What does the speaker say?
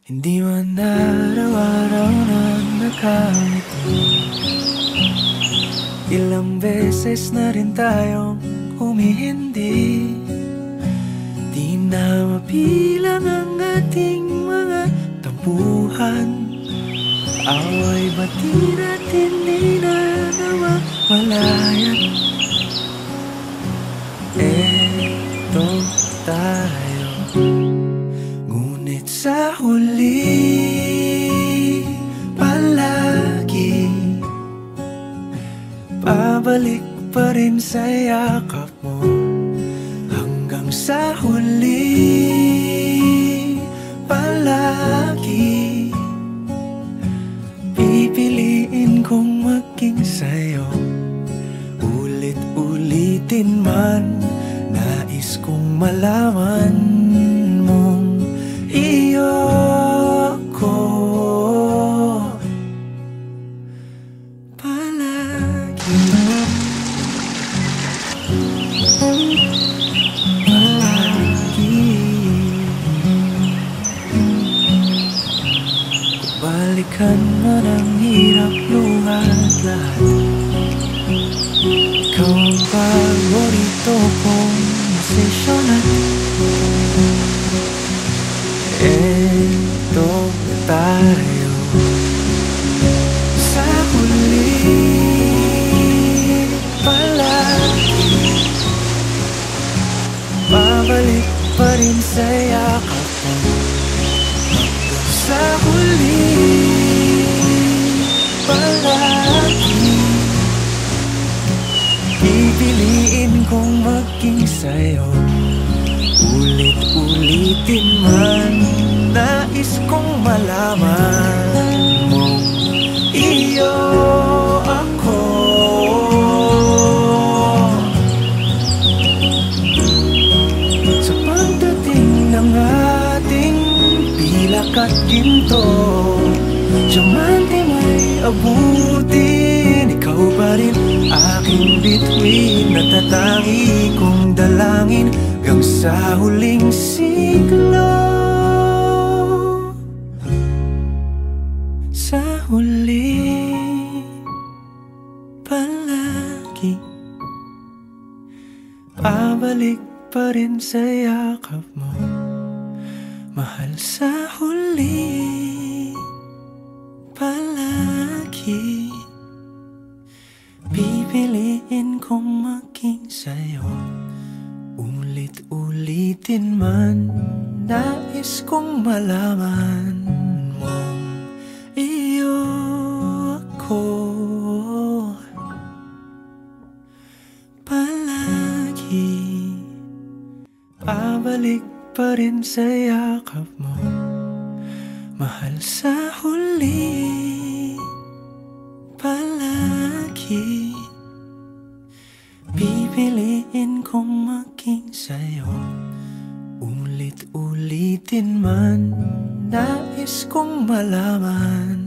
Hindi man araw-araw na nakangiti. Ilang beses na rin tayong humihindi. Di na mapilang ang ating mga tampuhan. Away bati natin di na mawalayan. Eto tayo, ngunit sa huli palagi pabalik pa rin sa yakap mo. Hanggang sa huli palagi pipiliin kong maging sa'yo. Ulit-ulitin man, nais kong malaman mong iyo ko palagi. Palagi balikan man ang hirap luhat lahat. Ikaw ang paborito kong sesyonan. Eto tayo sa huli palagi babalik pa rin sa yakap mo. Hanggang sa huli palagi pipiliin kong maging sa'yo. Ulit-ulitin man, nais kong malaman mong iyo ako. Sa pagdating ng ating pilak at ginto, diamante may abutin. Ikaw pa rin aking bituin, natatangi kong dalangin hanggang sa huling siglo. Sa huli palagi pabalik pa rin sa yakap mo, mahal. Sa huli palagi pipiliin kong maging sa'yo. Ulit-ulitin man, nais kong malaman mong iyo ako palagi pabalik pa rin sa yakap mo, mahal. Sa huli palagi pipiliin kong maging sa'yo. Ulit-ulitin man, nais kong malaman